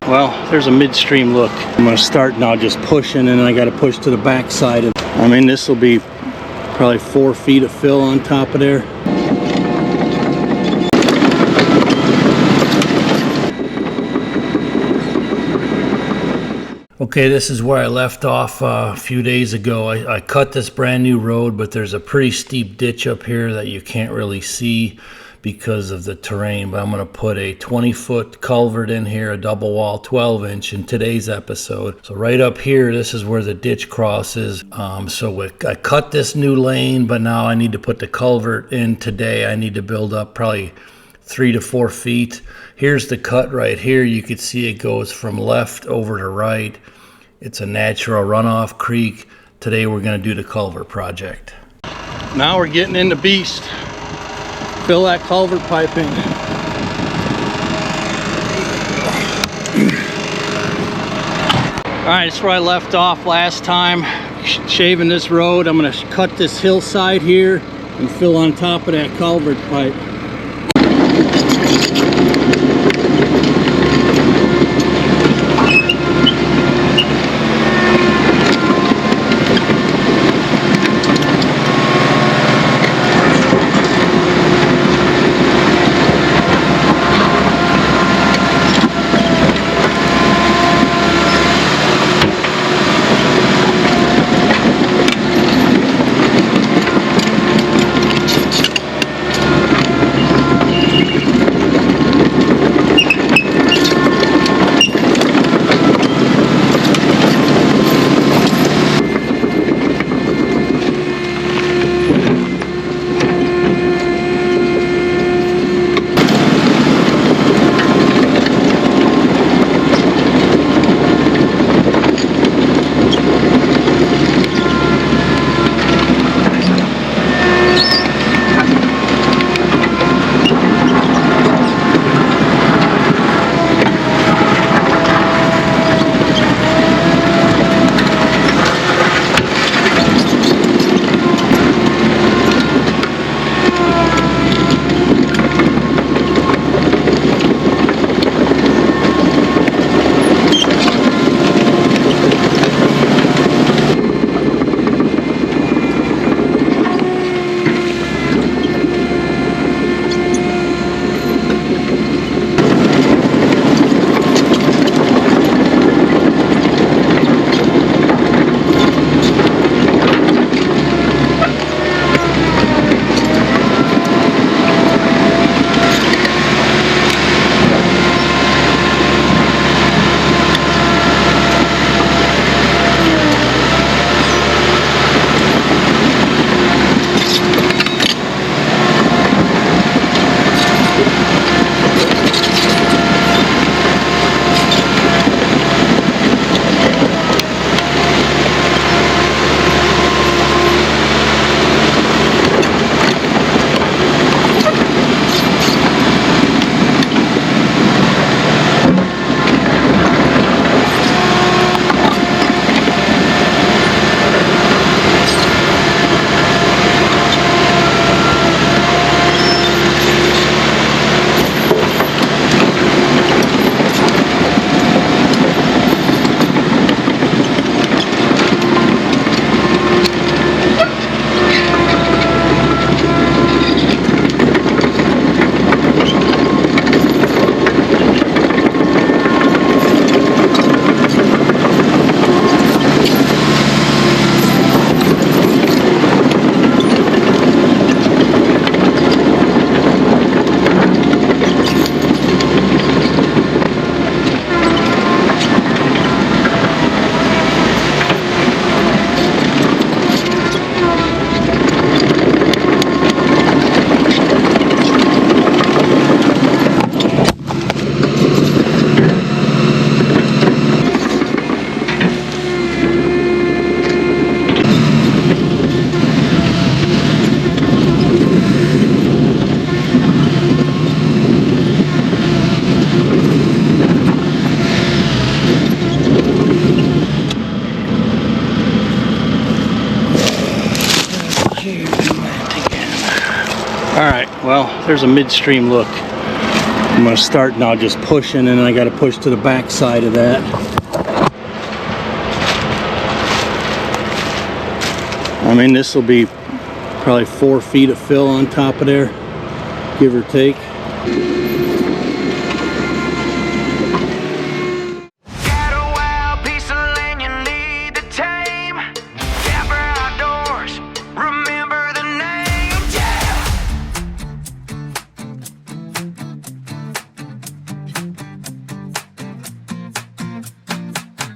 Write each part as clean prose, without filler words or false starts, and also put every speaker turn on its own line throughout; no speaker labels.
well, there's a midstream look. I'm gonna start now just pushing, and then I gotta push to the back side. I mean, this will be probably 4 feet of fill on top of there. Okay, this is where I left off a few days ago. I cut this brand new road, but there's a pretty steep ditch up here that you can't really see because of the terrain. But I'm going to put a 20-foot culvert in here, a double wall 12-inch in today's episode. So right up here, this is where the ditch crosses. I cut this new lane, but now I need to put the culvert in today. I need to build up probably 3 to 4 feet. Here's the cut right here. You can see it goes from left over to right. It's a natural runoff creek. Today we're going to do the culvert project. Now we're getting in the beast. Fill that culvert pipe in. Alright, that's where I left off last time. Shaving this road. I'm going to cut this hillside here and fill on top of that culvert pipe. Alright, well, there's a midstream look. I'm going to start now just pushing, and I got to push to the back side of that. I mean, this will be probably 4 feet of fill on top of there, give or take.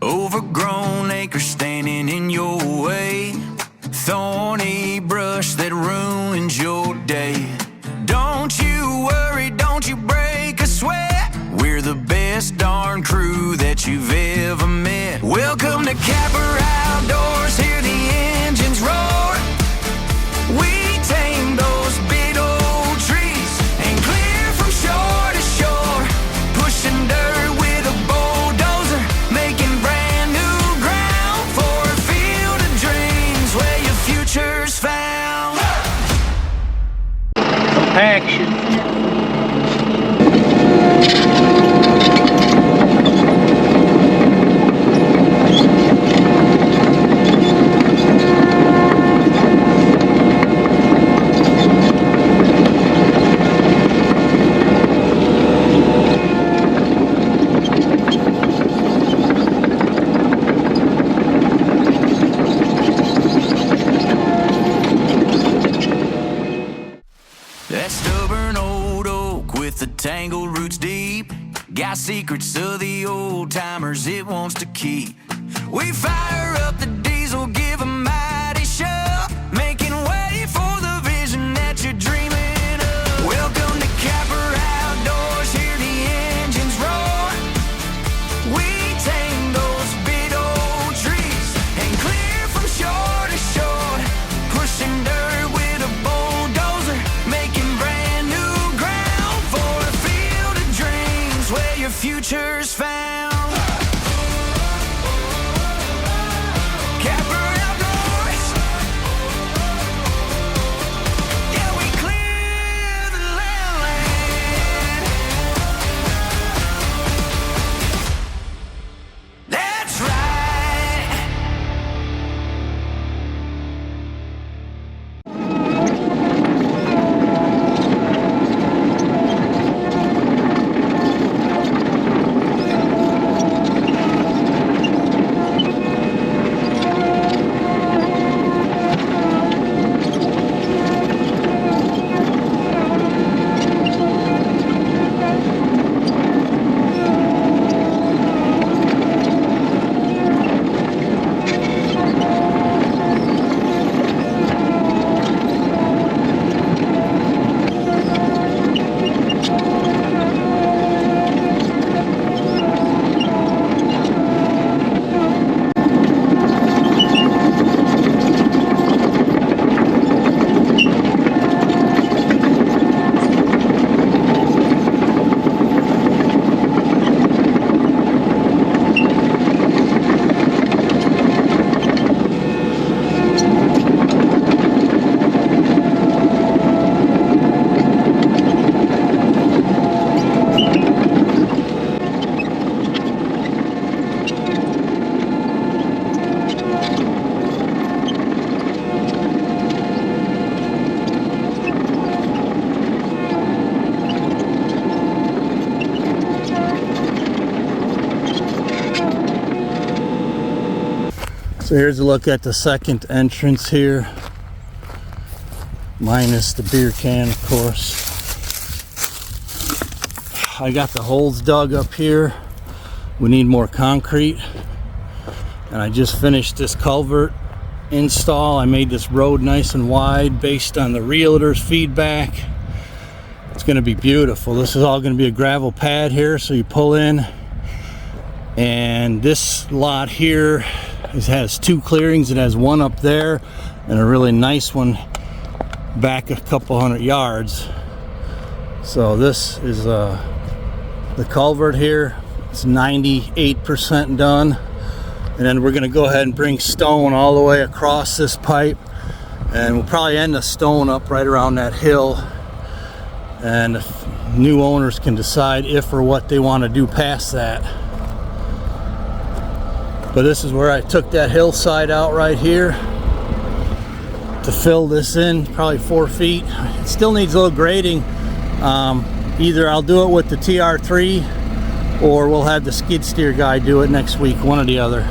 Overgrown acres standing in your way, thorny brush that ruins your day. Don't you worry, don't you break a sweat. We're the best darn crew that you've ever met. Welcome to Capper Outdoors, hear the engines roar. We tame those big old trees and clear from shore to shore, pushing dirt with a bulldozer, making brand new ground for a field of dreams where your future's found.
Action.
That stubborn old oak with the tangled roots deep got secrets of the old timers it wants to keep. We fire up the diesel, give a mighty shove, making way for the vision that you're dreaming of. Welcome to Capper Outdoors, hear the engines roar. We tame those big old trees and clear from shore to shore, pushing dirt with a bulldozer, making brand new ground for a field of dreams where your future's found. Capper Outdoors. Yeah, we clear the land. That's right.
So here's a look at the second entrance here, minus the beer can, of course. I got the holes dug up here. We need more concrete, and I just finished this culvert install. I made this road nice and wide based on the realtor's feedback. It's going to be beautiful. This is all going to be a gravel pad here, so you pull in, and this lot here, it has 2 clearings. It has one up there and a really nice one back a couple hundred yards. So this is the culvert here. It's 98% done, and then we're going to go ahead and bring stone all the way across this pipe, and we'll probably end the stone up right around that hill. And new owners can decide if or what they want to do past that. But this is where I took that hillside out right here to fill this in, probably 4 feet. It still needs a little grading. Either I'll do it with the TR3 or we'll have the skid steer guy do it next week, one or the other.